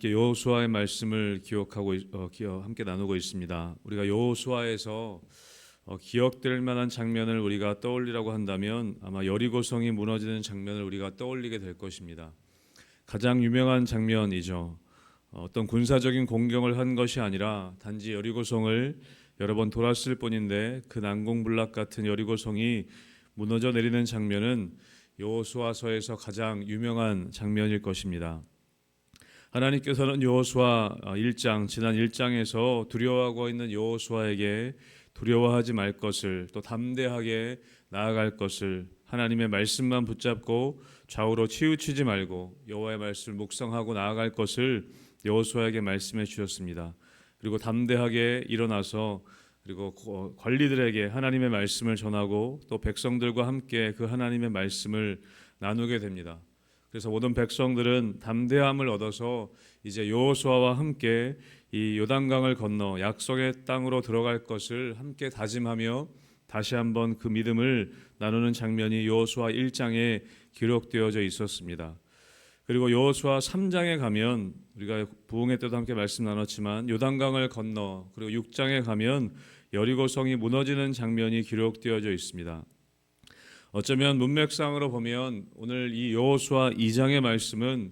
여호수아의 말씀을 함께 나누고 있습니다. 우리가 여호수아에서 기억될 만한 장면을 우리가 떠올리라고 한다면 아마 여리고성이 무너지는 장면을 우리가 떠올리게 될 것입니다. 가장 유명한 장면이죠. 어떤 군사적인 공격을 한 것이 아니라 단지 여리고성을 여러 번 돌았을 뿐인데 그 난공불락 같은 여리고성이 무너져 내리는 장면은 여호수아서에서 가장 유명한 장면일 것입니다. 하나님께서는 여호수아 1장 지난 1장에서 두려워하고 있는 여호수아에게 두려워하지 말 것을, 또 담대하게 나아갈 것을, 하나님의 말씀만 붙잡고 좌우로 치우치지 말고 여호와의 말씀을 묵상하고 나아갈 것을 여호수아에게 말씀해 주셨습니다. 그리고 담대하게 일어나서 그리고 관리들에게 하나님의 말씀을 전하고 또 백성들과 함께 그 하나님의 말씀을 나누게 됩니다. 그래서 모든 백성들은 담대함을 얻어서 이제 여호수아와 함께 이 요단강을 건너 약속의 땅으로 들어갈 것을 함께 다짐하며 다시 한번 그 믿음을 나누는 장면이 여호수아 1장에 기록되어져 있었습니다. 그리고 여호수아 3장에 가면 우리가 부흥회 때도 함께 말씀 나눴지만 요단강을 건너 그리고 6장에 가면 여리고성이 무너지는 장면이 기록되어져 있습니다. 어쩌면 문맥상으로 보면 오늘 이 여호수아 2장의 말씀은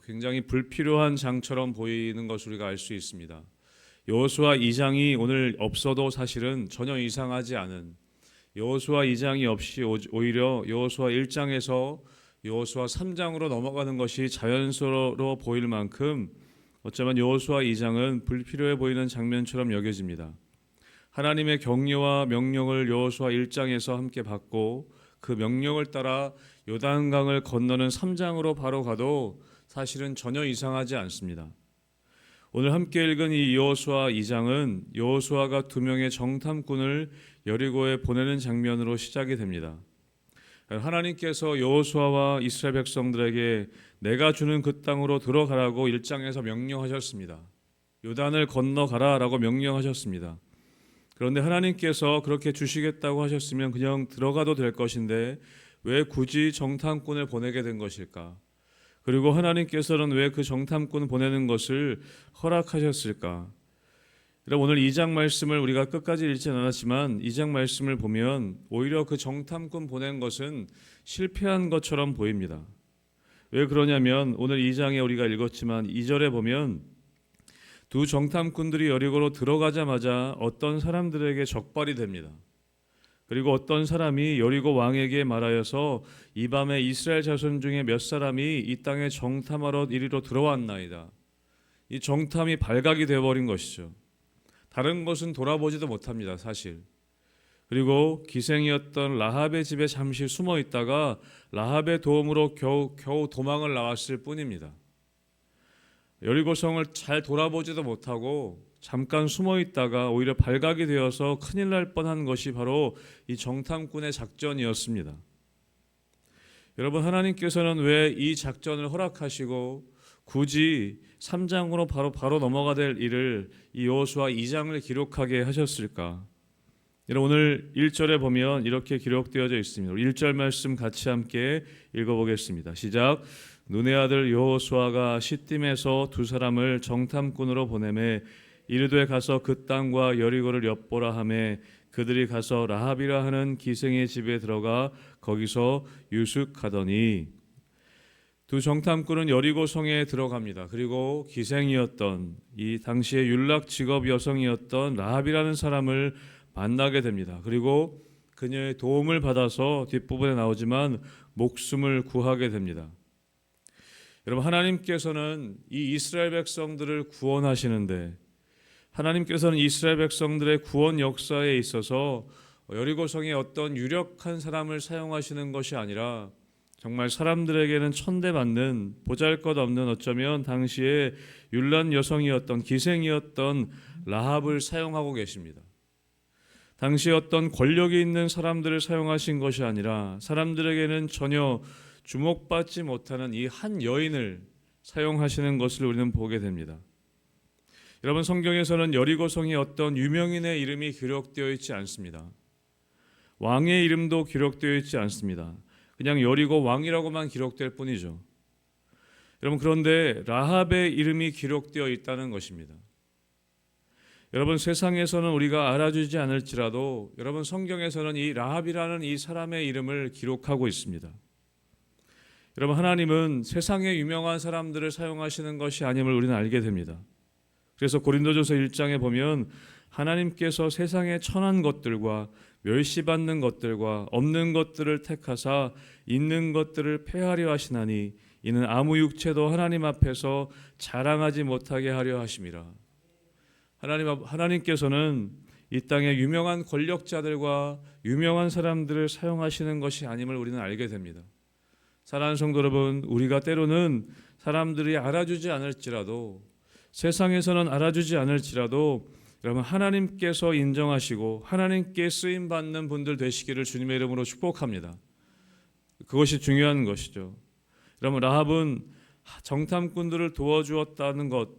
굉장히 불필요한 장처럼 보이는 것을 우리가 알 수 있습니다. 여호수아 2장이 오늘 없어도 사실은 전혀 이상하지 않은, 여호수아 2장이 없이 오히려 여호수아 1장에서 여호수아 3장으로 넘어가는 것이 자연스러워 보일 만큼 어쩌면 여호수아 2장은 불필요해 보이는 장면처럼 여겨집니다. 하나님의 격려와 명령을 여호수아 1장에서 함께 받고 그 명령을 따라 요단강을 건너는 3장으로 바로 가도 사실은 전혀 이상하지 않습니다. 오늘 함께 읽은 이 여호수아 2장은 여호수아가 2명의 정탐꾼을 여리고에 보내는 장면으로 시작이 됩니다. 하나님께서 여호수아와 이스라엘 백성들에게 내가 주는 그 땅으로 들어가라고 1장에서 명령하셨습니다. 요단을 건너가라라고 명령하셨습니다. 그런데 하나님께서 그렇게 주시겠다고 하셨으면 그냥 들어가도 될 것인데 왜 굳이 정탐꾼을 보내게 된 것일까? 그리고 하나님께서는 왜 그 정탐꾼 보내는 것을 허락하셨을까? 오늘 2장 말씀을 우리가 끝까지 읽지는 않았지만 2장 말씀을 보면 오히려 그 정탐꾼 보낸 것은 실패한 것처럼 보입니다. 왜 그러냐면 오늘 2장에 우리가 읽었지만 2절에 보면 두 정탐꾼들이 여리고로 들어가자마자 어떤 사람들에게 적발이 됩니다. 그리고 어떤 사람이 여리고 왕에게 말하여서 이 밤에 이스라엘 자손 중에 몇 사람이 이 땅에 정탐하러 이리로 들어왔나이다. 이 정탐이 발각이 되어버린 것이죠. 다른 것은 돌아보지도 못합니다, 사실. 그리고 기생이었던 라합의 집에 잠시 숨어 있다가 라합의 도움으로 겨우 도망을 나왔을 뿐입니다. 여리고성을 잘 돌아보지도 못하고 잠깐 숨어 있다가 오히려 발각이 되어서 큰일 날 뻔한 것이 바로 이 정탐꾼의 작전이었습니다. 여러분, 하나님께서는 왜 이 작전을 허락하시고 굳이 3장으로 바로 넘어가 될 일을 이 여호수아 2장을 기록하게 하셨을까? 오늘 1절에 보면 이렇게 기록되어져 있습니다. 1절 말씀 같이 함께 읽어보겠습니다. 시작. 눈의 아들 여호수아가 시딤에서 두 사람을 정탐꾼으로 보내매 이르되 가서 그 땅과 여리고를 엿보라 하매 그들이 가서 라합이라 하는 기생의 집에 들어가 거기서 유숙하더니. 두 정탐꾼은 여리고 성에 들어갑니다. 그리고 기생이었던 이 당시의 율락 직업 여성이었던 라합이라는 사람을 만나게 됩니다. 그리고 그녀의 도움을 받아서 뒷부분에 나오지만 목숨을 구하게 됩니다. 여러분, 하나님께서는 이 이스라엘 백성들을 구원하시는데 하나님께서는 이스라엘 백성들의 구원 역사에 있어서 여리고성의 어떤 유력한 사람을 사용하시는 것이 아니라 정말 사람들에게는 천대받는 보잘것없는 어쩌면 당시에 율란 여성이었던 기생이었던 라합을 사용하고 계십니다. 당시 어떤 권력이 있는 사람들을 사용하신 것이 아니라 사람들에게는 전혀 주목받지 못하는 이 한 여인을 사용하시는 것을 우리는 보게 됩니다. 여러분, 성경에서는 여리고성의 어떤 유명인의 이름이 기록되어 있지 않습니다. 왕의 이름도 기록되어 있지 않습니다. 그냥 여리고 왕이라고만 기록될 뿐이죠. 여러분, 그런데 라합의 이름이 기록되어 있다는 것입니다. 여러분, 세상에서는 우리가 알아주지 않을지라도 여러분, 성경에서는 이 라합이라는 이 사람의 이름을 기록하고 있습니다. 여러분, 하나님은 세상에 유명한 사람들을 사용하시는 것이 아님을 우리는 알게 됩니다. 그래서 고린도전서 1장에 보면 하나님께서 세상의 천한 것들과 멸시받는 것들과 없는 것들을 택하사 있는 것들을 폐하려 하시나니 이는 아무 육체도 하나님 앞에서 자랑하지 못하게 하려 하심이라. 하나님께서는 이 땅의 유명한 권력자들과 유명한 사람들을 사용하시는 것이 아님을 우리는 알게 됩니다. 사랑하는 성도 여러분, 우리가 때로는 사람들이 알아주지 않을지라도, 세상에서는 알아주지 않을지라도 여러분, 하나님께서 인정하시고 하나님께 쓰임 받는 분들 되시기를 주님의 이름으로 축복합니다. 그것이 중요한 것이죠. 여러분, 라합은 정탐꾼들을 도와주었다는 것,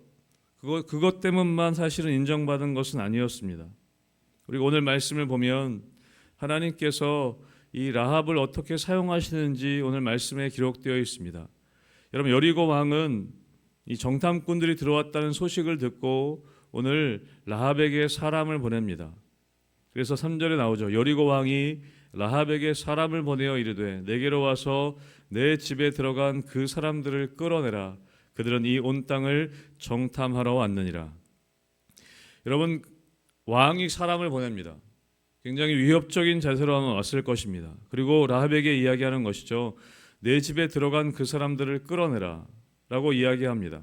그것 때문만 사실은 인정받은 것은 아니었습니다. 우리가 오늘 말씀을 보면 하나님께서 이 라합을 어떻게 사용하시는지 오늘 말씀에 기록되어 있습니다. 여러분, 여리고 왕은 이 정탐꾼들이 들어왔다는 소식을 듣고 오늘 라합에게 사람을 보냅니다. 그래서 3절에 나오죠. 여리고 왕이 라합에게 사람을 보내어 이르되 내게로 와서 내 집에 들어간 그 사람들을 끌어내라. 그들은 이 온 땅을 정탐하러 왔느니라. 여러분, 왕이 사람을 보냅니다. 굉장히 위협적인 자세로 왔을 것입니다. 그리고 라합에게 이야기하는 것이죠. 내 집에 들어간 그 사람들을 끌어내라 라고 이야기합니다.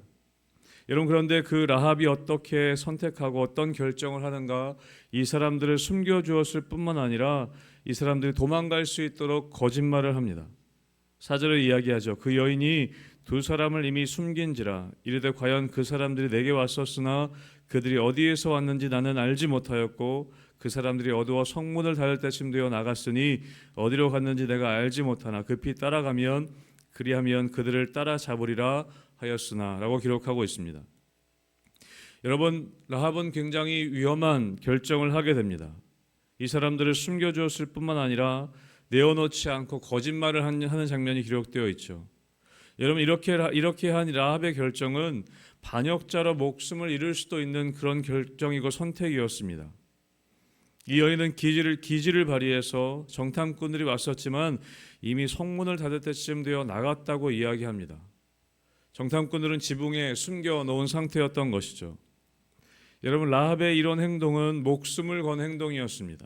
여러분, 그런데 그 라합이 어떻게 선택하고 어떤 결정을 하는가? 이 사람들을 숨겨주었을 뿐만 아니라 이 사람들이 도망갈 수 있도록 거짓말을 합니다. 4절에 이야기하죠. 그 여인이 두 사람을 이미 숨긴지라 이르되 과연 그 사람들이 내게 왔었으나 그들이 어디에서 왔는지 나는 알지 못하였고 그 사람들이 어두워 성문을 닫을 때쯤 되어 나갔으니 어디로 갔는지 내가 알지 못하나 급히 따라가면 그리하면 그들을 따라잡으리라 하였으나 라고 기록하고 있습니다. 여러분, 라합은 굉장히 위험한 결정을 하게 됩니다. 이 사람들을 숨겨주었을 뿐만 아니라 내어놓지 않고 거짓말을 하는 장면이 기록되어 있죠. 여러분, 이렇게 한 라합의 결정은 반역자로 목숨을 잃을 수도 있는 그런 결정이고 선택이었습니다. 이 여인은 기지를 발휘해서 정탐꾼들이 왔었지만 이미 성문을 닫을 때쯤 되어 나갔다고 이야기합니다. 정탐꾼들은 지붕에 숨겨놓은 상태였던 것이죠. 여러분, 라합의 이런 행동은 목숨을 건 행동이었습니다.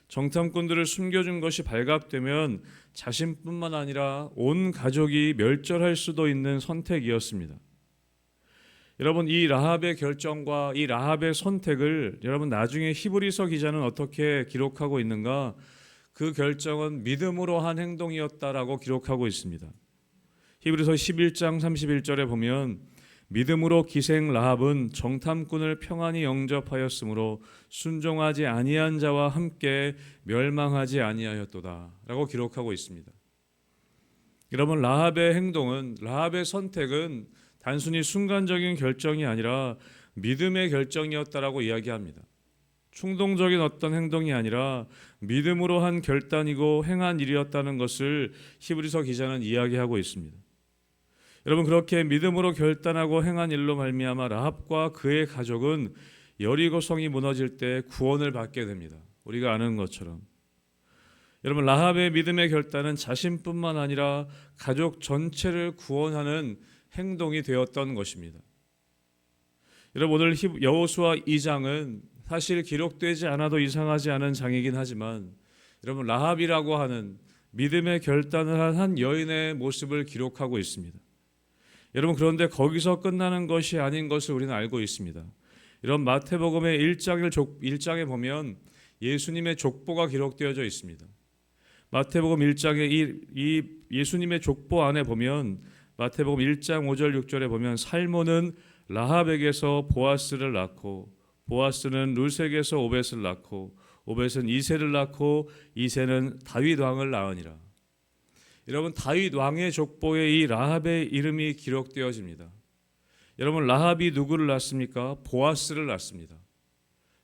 정탐꾼들을 숨겨준 것이 발각되면 자신뿐만 아니라 온 가족이 멸절할 수도 있는 선택이었습니다. 여러분, 이 라합의 결정과 이 라합의 선택을 여러분 나중에 히브리서 기자는 어떻게 기록하고 있는가? 그 결정은 믿음으로 한 행동이었다라고 기록하고 있습니다. 히브리서 11장 31절에 보면 믿음으로 기생 라합은 정탐꾼을 평안히 영접하였으므로 순종하지 아니한 자와 함께 멸망하지 아니하였도다 라고 기록하고 있습니다. 여러분, 라합의 행동은, 라합의 선택은 단순히 순간적인 결정이 아니라 믿음의 결정이었다라고 이야기합니다. 충동적인 어떤 행동이 아니라 믿음으로 한 결단이고 행한 일이었다는 것을 히브리서 기자는 이야기하고 있습니다. 여러분, 그렇게 믿음으로 결단하고 행한 일로 말미암아 라합과 그의 가족은 여리고성이 무너질 때 구원을 받게 됩니다. 우리가 아는 것처럼. 여러분, 라합의 믿음의 결단은 자신뿐만 아니라 가족 전체를 구원하는 행동이 되었던 것입니다. 여러분, 오늘 여호수아 2장은 사실 기록되지 않아도 이상하지 않은 장이긴 하지만 여러분, 라합이라고 하는 믿음의 결단을 한 여인의 모습을 기록하고 있습니다. 여러분, 그런데 거기서 끝나는 것이 아닌 것을 우리는 알고 있습니다. 이런 마태복음의 1장에 보면 예수님의 족보가 기록되어져 있습니다. 마태복음 1장의 이 예수님의 족보 안에 보면 마태복음 1장 5절 6절에 보면 살모는 라합에게서 보아스를 낳고 보아스는 룻에게서 오벳을 낳고 오벳은 이새를 낳고 이새는 다윗 왕을 낳으니라. 여러분, 다윗 왕의 족보에 이 라합의 이름이 기록되어집니다. 여러분, 라합이 누구를 낳습니까? 보아스를 낳습니다.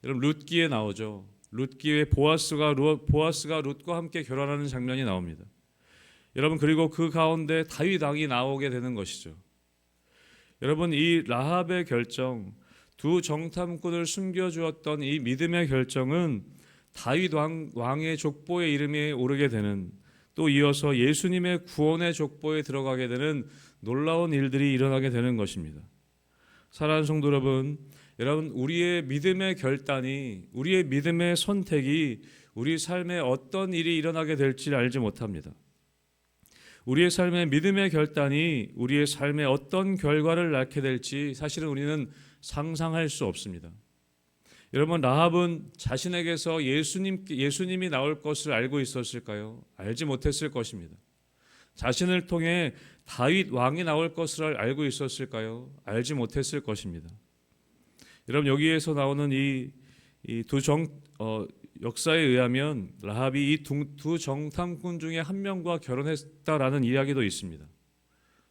여러분, 룻기에 나오죠. 룻기에 보아스가 룻과 함께 결혼하는 장면이 나옵니다. 여러분, 그리고 그 가운데 다윗 왕이 나오게 되는 것이죠. 여러분, 이 라합의 결정, 두 정탐꾼을 숨겨주었던 이 믿음의 결정은 다윗 왕의 족보에 이름이 오르게 되는, 또 이어서 예수님의 구원의 족보에 들어가게 되는 놀라운 일들이 일어나게 되는 것입니다. 사랑하는 성도 여러분, 우리의 믿음의 결단이, 우리의 믿음의 선택이 우리 삶에 어떤 일이 일어나게 될지 알지 못합니다. 우리의 삶의 믿음의 결단이 우리의 삶에 어떤 결과를 낳게 될지 사실은 우리는 상상할 수 없습니다. 여러분, 라합은 자신에게서 예수님이 나올 것을 알고 있었을까요? 알지 못했을 것입니다. 자신을 통해 다윗 왕이 나올 것을 알고 있었을까요? 알지 못했을 것입니다. 여러분, 여기에서 나오는 역사에 의하면 라합이 이 두 정탐꾼 중에 한 명과 결혼했다라는 이야기도 있습니다.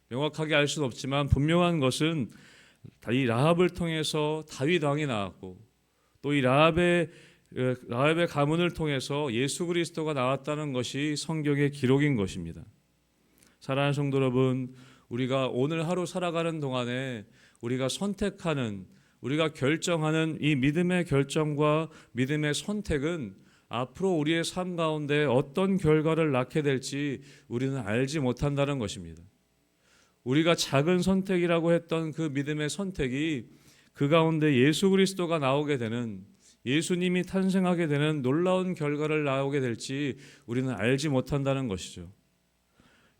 명확하게 알 수는 없지만 분명한 것은 이 라합을 통해서 다윗 왕이 나왔고, 또 이 라합의 가문을 통해서 예수 그리스도가 나왔다는 것이 성경의 기록인 것입니다. 사랑하는 성도 여러분, 우리가 오늘 하루 살아가는 동안에 우리가 선택하는, 우리가 결정하는 이 믿음의 결정과 믿음의 선택은 앞으로 우리의 삶 가운데 어떤 결과를 낳게 될지 우리는 알지 못한다는 것입니다. 우리가 작은 선택이라고 했던 그 믿음의 선택이 그 가운데 예수 그리스도가 나오게 되는, 예수님이 탄생하게 되는 놀라운 결과를 낳게 될지 우리는 알지 못한다는 것이죠.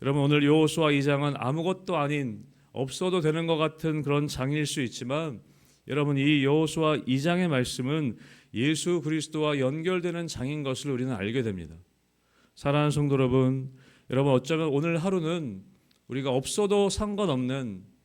여러분, 오늘 여호수아 2장은 아무것도 아닌, 없어도 되는 것 같은 그런 장일 수 있지만, 여러분, 이 여호수아 2장의 말씀은 예수 그리스도와 연결되는 장인 것을 우리는 알게 됩니다. 사랑하는 성도 여러분, 어쩌면 오늘 하루는 우리가 없어도 상관없는,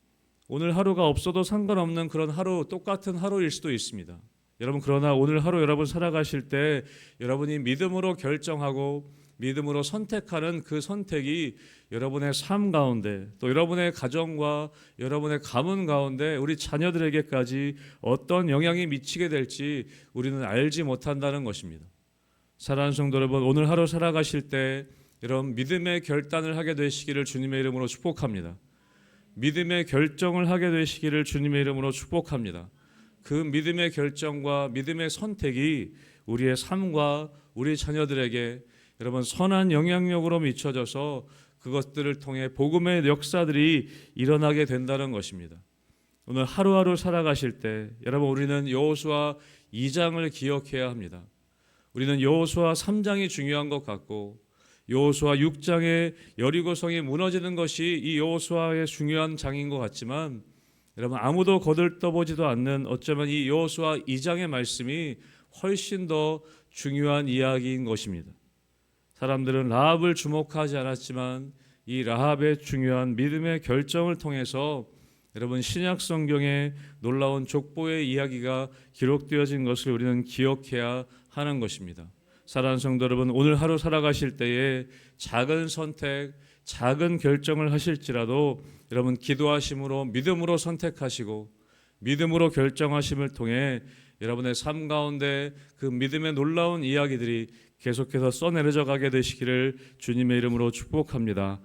오늘 하루가 없어도 상관없는 그런 하루, 똑같은 하루일 수도 있습니다. 여러분, 그러나 오늘 하루 여러분 살아가실 때 여러분이 믿음으로 결정하고 믿음으로 선택하는 그 선택이 여러분의 삶 가운데, 또 여러분의 가정과 여러분의 가문 가운데 우리 자녀들에게까지 어떤 영향이 미치게 될지 우리는 알지 못한다는 것입니다. 사랑하는 성도 여러분, 오늘 하루 살아가실 때 이런 믿음의 결단을 하게 되시기를 주님의 이름으로 축복합니다. 믿음의 결정을 하게 되시기를 주님의 이름으로 축복합니다. 그 믿음의 결정과 믿음의 선택이 우리의 삶과 우리 자녀들에게 여러분 선한 영향력으로 미쳐져서 그것들을 통해 복음의 역사들이 일어나게 된다는 것입니다. 오늘 하루하루 살아가실 때 여러분, 우리는 여호수아 2장을 기억해야 합니다. 우리는 여호수아 3장이 중요한 것 같고, 여호수아 6장의 여리고성이 무너지는 것이 이 여호수아의 중요한 장인 것 같지만, 여러분, 아무도 거들떠보지도 않는, 어쩌면 이 여호수아 2장의 말씀이 훨씬 더 중요한 이야기인 것입니다. 사람들은 라합을 주목하지 않았지만 이 라합의 중요한 믿음의 결정을 통해서 여러분, 신약 성경에 놀라운 족보의 이야기가 기록되어진 것을 우리는 기억해야 하는 것입니다. 사랑하는 성도 여러분, 오늘 하루 살아가실 때에 작은 선택, 작은 결정을 하실지라도 여러분, 기도하심으로 믿음으로 선택하시고 믿음으로 결정하심을 통해 여러분의 삶 가운데 그 믿음의 놀라운 이야기들이 계속해서 써내려져 가게 되시기를 주님의 이름으로 축복합니다.